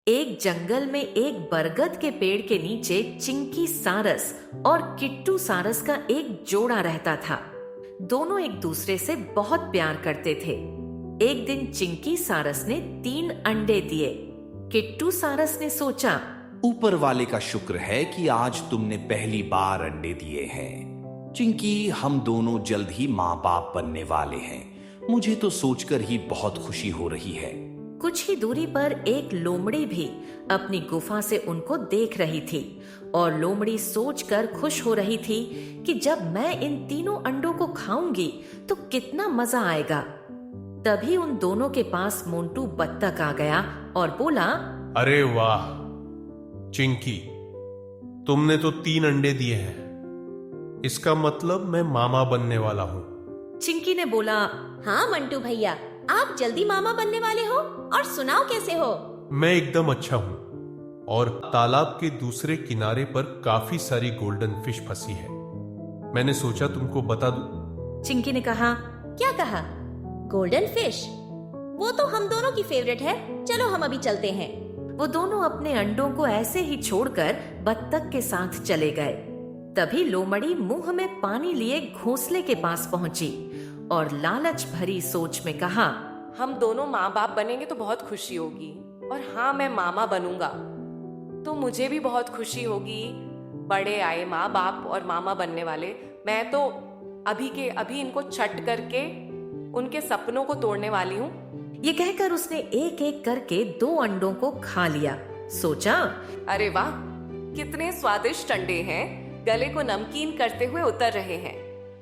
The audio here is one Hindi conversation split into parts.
एक जंगल में एक बरगद के पेड़ के नीचे चिंकी सारस और किट्टू सारस का एक जोड़ा रहता था। दोनों एक दूसरे से बहुत प्यार करते थे। एक दिन चिंकी सारस ने 3 अंडे दिए। किट्टू सारस ने सोचा, ऊपर वाले का शुक्र है कि आज तुमने पहली बार अंडे दिए हैं। चिंकी, हम दोनों जल्द ही माँ बाप बनने वाले हैं। मुझे तो सोचकर ही बहुत खुशी हो रही है। कुछ ही दूरी पर एक लोमड़ी भी अपनी गुफा से उनको देख रही थी और लोमड़ी सोचकर खुश हो रही थी कि जब मैं इन तीनों अंडों को खाऊंगी तो कितना मजा आएगा। तभी उन दोनों के पास मोंटू बत्तख आ गया और बोला, अरे वाह चिंकी, तुमने तो 3 अंडे दिए हैं। इसका मतलब मैं मामा बनने वाला हूँ। चिंकी ने बोला, हाँ मंटू भैया, आप जल्दी मामा बनने वाले हो। और सुनाओ कैसे हो? मैं एकदम अच्छा हूँ और तालाब के दूसरे किनारे पर काफी सारी गोल्डन फिश फंसी है। मैंने सोचा तुमको बता दूं। चिंकी ने कहा, क्या कहा? Golden fish? वो तो हम दोनों की फेवरेट है। चलो हम अभी चलते हैं। वो दोनों अपने अंडों को ऐसे ही छोड़कर बत्तख के साथ चले गए। तभी लोमड़ी मुंह में पानी लिए घोंसले के पास पहुंची और लालच भरी सोच में कहा, हम दोनों माँ बाप बनेंगे तो बहुत खुशी होगी। और हाँ, मैं मामा बनूंगा तो मुझे भी बहुत खुशी होगी। बड़े आए माँ बाप और मामा बनने वाले, मैं तो अभी के अभी इनको छट करके उनके सपनों को तोड़ने वाली हूँ। ये कहकर उसने एक एक करके 2 अंडों को खा लिया। सोचा, अरे वाह, कितने स्वादिष्ट अंडे हैं, गले को नमकीन करते हुए उतर रहे हैं।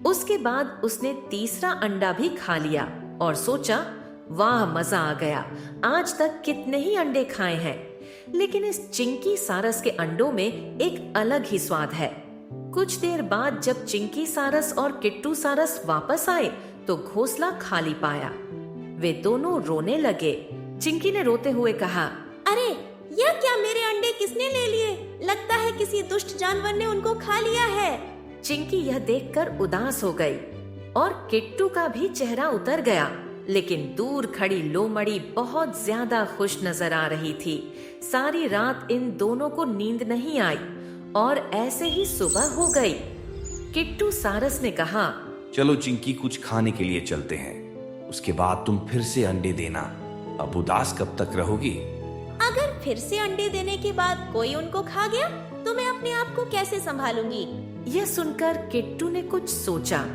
उसके बाद उसने तीसरा अंडा भी खा लिया और सोचा, वाह मजा आ गया, आज तक कितने ही अंडे खाए हैं, लेकिन इस चिंकी सारस के अंडों में एक अलग ही स्वाद है। कुछ देर बाद जब चिंकी सारस और किट्टू सारस वापस आए तो घोंसला खाली पाया। वे दोनों रोने लगे। चिंकी ने रोते हुए कहा, अरे यह क्या, मेरे अंडे किसने ले लिए? लगता है किसी दुष्ट जानवर ने उनको खा लिया है। चिंकी यह देखकर उदास हो गई और किट्टू का भी चेहरा उतर गया। लेकिन दूर खड़ी लोमड़ी बहुत ज्यादा खुश नजर आ रही थी। सारी रात इन दोनों को नींद नहीं आई और ऐसे ही सुबह हो गई। किट्टू सारस ने कहा, चलो चिंकी, कुछ खाने के लिए चलते हैं, उसके बाद तुम फिर से अंडे देना। अब उदास कब तक रहोगी? अगर फिर से अंडे देने के बाद कोई उनको खा गया तो मैं अपने आप को कैसे संभालूंगी? यह सुनकर किट्टू ने कुछ सोचा।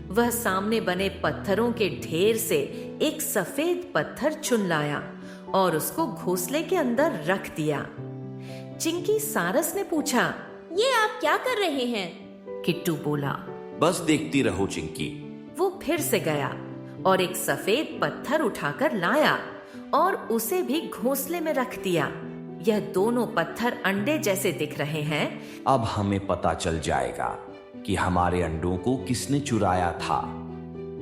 वह सामने बने पत्थरों के ढेर से एक सफेद पत्थर चुन लाया और उसको घोंसले के अंदर रख दिया। चिंकी सारस ने पूछा, ये आप क्या कर रहे हैं? किट्टू बोला, बस देखती रहो चिंकी। वो फिर से गया और एक सफेद पत्थर उठाकर लाया और उसे भी घोंसले में रख दिया। यह दोनों पत्थर अंडे जैसे दिख रहे हैं। अब हमें पता चल जाएगा कि हमारे अंडों को किसने चुराया था।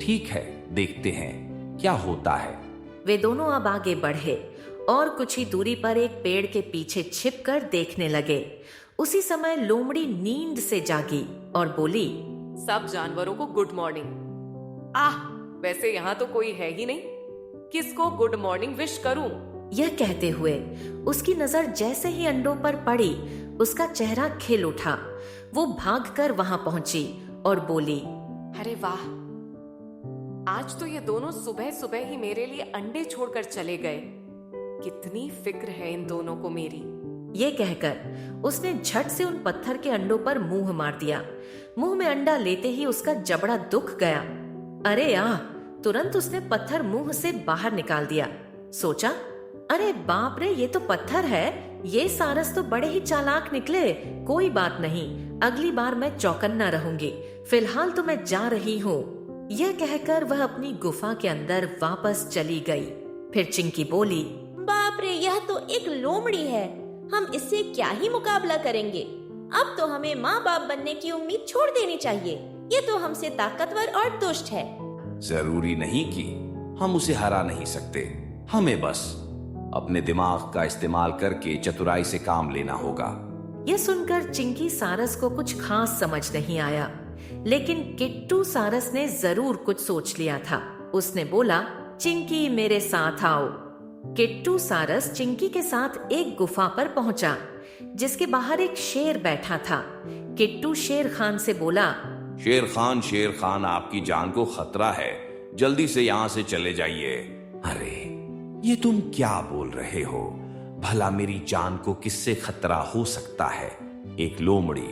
ठीक है, देखते हैं क्या होता है। वे दोनों अब आगे बढ़े और कुछ ही दूरी पर एक पेड़ के पीछे छिपकर देखने लगे। उसी समय लोमड़ी नींद से जागी और बोली, सब जानवरों को गुड मॉर्निंग। वैसे यहाँ तो कोई है ही नहीं, किसको गुड मॉर्निंग विश करूं? यह कहते हुए उसकी नजर जैसे ही अंडों पर पड़ी, उसका चेहरा खिल उठा। वो भागकर वहां पहुंची और बोली, अरे वाह, आज तो ये दोनों सुबह सुबह ही मेरे लिए अंडे छोड़कर चले गए। कितनी फिक्र है इन दोनों को मेरी। ये कहकर उसने झट से उन पत्थर के अंडों पर मुंह मार दिया। मुंह में अंडा लेते ही उसका जबड़ा दुख गया। अरे तुरंत उसने पत्थर मुंह से बाहर निकाल दिया। सोचा, अरे बाप रे, ये तो पत्थर है। ये सारस तो बड़े ही चालाक निकले। कोई बात नहीं, अगली बार मैं चौकन्ना रहूंगी। फिलहाल तो मैं जा रही हूँ। यह कहकर वह अपनी गुफा के अंदर वापस चली गई। फिर चिंकी बोली, बाप रे, यह तो एक लोमड़ी है। हम इससे क्या ही मुकाबला करेंगे। अब तो हमें माँ बाप बनने की उम्मीद छोड़ देनी चाहिए। ये तो हमसे ताकतवर और दुष्ट है। जरूरी नहीं कि हम उसे हरा नहीं सकते। हमें बस अपने दिमाग का इस्तेमाल करके चतुराई से काम लेना होगा। यह सुनकर चिंकी सारस को कुछ खास समझ नहीं आया, लेकिन किट्टू सारस ने जरूर कुछ सोच लिया था। उसने बोला, चिंकी मेरे साथ आओ। किट्टू सारस चिंकी के साथ एक गुफा पर पहुंचा, जिसके बाहर एक शेर बैठा था। किट्टू शेर खान से बोला, शेर खान, आपकी जान को खतरा है, जल्दी से यहाँ से चले जाइए। अरे ये तुम क्या बोल रहे हो? भला मेरी जान को किससे खतरा हो सकता है? एक लोमड़ी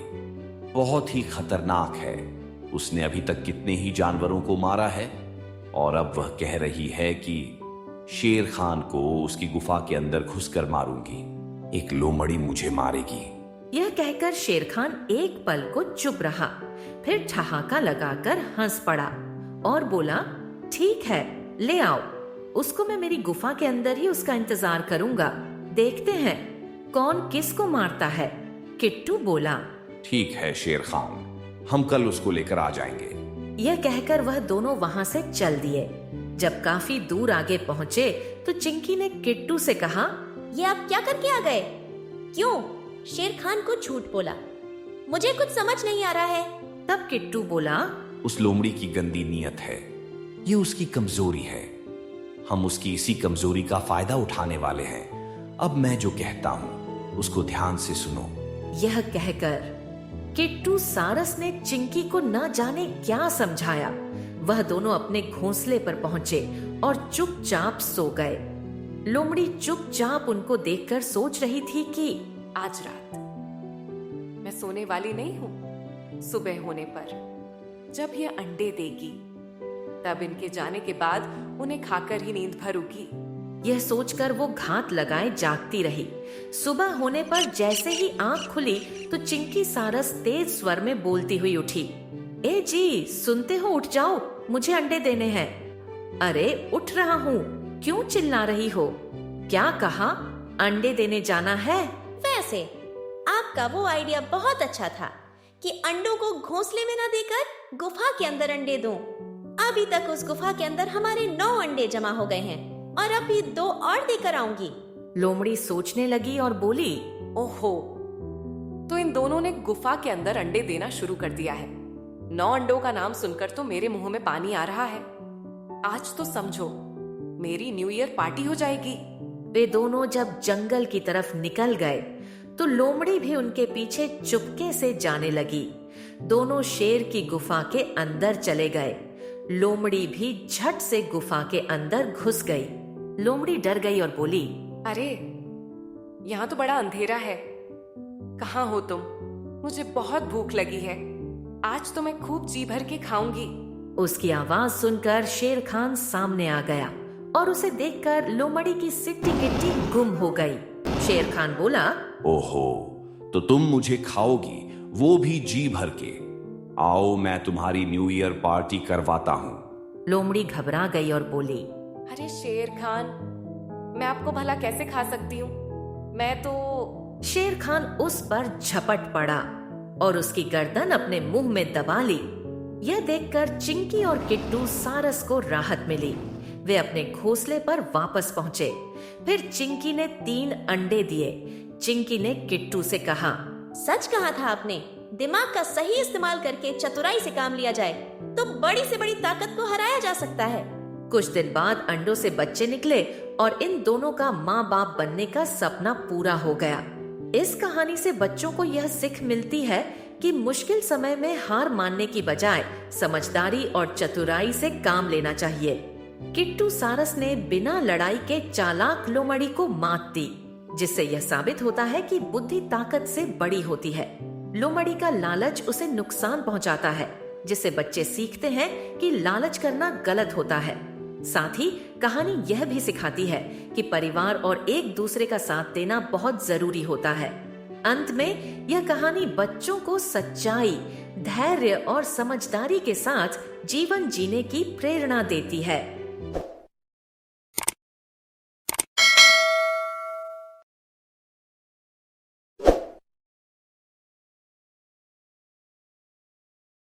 बहुत ही खतरनाक है। उसने अभी तक कितने ही जानवरों को मारा है, और अब वह कह रही है कि शेर खान को उसकी गुफा के अंदर घुसकर मारूंगी। एक लोमड़ी मुझे मारेगी। यह कहकर शेर खान एक पल को चुप रहा, फिर ठहाका लगाकर हंस पड़ा और बोला, ठीक है, ले आओ, उसको मैं मेरी गुफा के अंदर ही उसका इंतजार करूंगा। देखते हैं कौन किसको मारता है। किट्टू बोला, ठीक है शेर खान, हम कल उसको लेकर आ जाएंगे। यह कहकर वह दोनों वहां से चल दिए। जब काफी दूर आगे पहुंचे तो चिंकी ने किट्टू से कहा, ये आप क्या करके आ गए? क्यों शेर खान को झूठ बोला? मुझे कुछ समझ नहीं आ रहा है। तब किट्टू बोला, उस लोमड़ी की गंदी नीयत है, ये उसकी कमजोरी है। हम उसकी इसी कमजोरी का फायदा उठाने वाले हैं। अब मैं जो कहता हूँ उसको ध्यान से सुनो। यह कहकर किट्टू सारस ने चिंकी को न जाने क्या समझाया। वह दोनों अपने घोंसले पर पहुंचे और चुपचाप सो गए। लोमड़ी चुपचाप उनको देखकर सोच रही थी कि आज रात मैं सोने वाली नहीं हूँ। सुबह होने पर जब ये अंडे देगी, तब इनके जाने के बाद उन्हें खाकर ही नींद भरूंगी। यह सोचकर वो घात लगाए जागती रही। सुबह होने पर जैसे ही आंख खुली तो चिंकी सारस तेज स्वर में बोलती हुई उठी, ए जी, सुनते हो? उठ जाओ, मुझे अंडे देने हैं। अरे उठ रहा हूँ, क्यों चिल्ला रही हो? क्या कहा? अंडे देने जाना है? वैसे आपका वो आइडिया बहुत अच्छा था कि अंडों को घोंसले में न देकर गुफा के अंदर अंडे दूं। अभी तक उस गुफा के अंदर हमारे 9 अंडे जमा हो गए हैं और अभी 2 और देकर आऊंगी। लोमड़ी सोचने लगी और बोली, ओहो, तो इन दोनों ने गुफा के अंदर अंडे देना शुरू कर दिया है। 9 अंडों का नाम सुनकर तो मेरे मुंह में पानी आ रहा है। आज तो समझो मेरी न्यू ईयर पार्टी हो जाएगी। वे दोनों जब जंगल की तरफ निकल गए तो लोमड़ी भी उनके पीछे चुपके से जाने लगी। दोनों शेर की गुफा के अंदर चले गए। लोमड़ी भी झट से गुफा के अंदर घुस गई। लोमड़ी डर गई और बोली, अरे यहाँ तो बड़ा अंधेरा है, कहाँ हो तुम? मुझे बहुत भूख लगी है, आज तो मैं खूब जी भर के खाऊंगी। उसकी आवाज सुनकर शेर खान सामने आ गया और उसे देखकर लोमड़ी की सिट्टी किट्टी गुम हो गई। शेर खान बोला, ओहो, तो तुम मुझे खाओगी, वो भी जी भर के? आओ, मैं तुम्हारी न्यू ईयर पार्टी करवाता हूँ। लोमड़ी घबरा गई और बोली, अरे शेर खान, मैं आपको भला कैसे खा सकती हूँ? मैं तो... शेर खान उस पर झपट पड़ा और उसकी गर्दन अपने मुंह में दबा ली। यह देखकर चिंकी और किट्टू सारस को राहत मिली। वे अपने घोंसले पर वापस पहुंचे। फिर चिंकी ने 3 अंडे दिए। चिंकी ने किट्टू से कहा, सच कहा था आपने। दिमाग का सही इस्तेमाल करके चतुराई से काम लिया जाए तो बड़ी से बड़ी ताकत को हराया जा सकता है। कुछ दिन बाद अंडों से बच्चे निकले और इन दोनों का माँ बाप बनने का सपना पूरा हो गया। इस कहानी से बच्चों को यह सीख मिलती है कि मुश्किल समय में हार मानने की बजाय समझदारी और चतुराई से काम लेना चाहिए। किट्टू सारस ने बिना लड़ाई के चालाक लोमड़ी को मात दी, जिससे यह साबित होता है कि बुद्धि ताकत से बड़ी होती है। लोमड़ी का लालच उसे नुकसान पहुंचाता है, जिससे बच्चे सीखते हैं कि लालच करना गलत होता है। साथ ही कहानी यह भी सिखाती है कि परिवार और एक दूसरे का साथ देना बहुत जरूरी होता है। अंत में यह कहानी बच्चों को सच्चाई, धैर्य और समझदारी के साथ जीवन जीने की प्रेरणा देती है।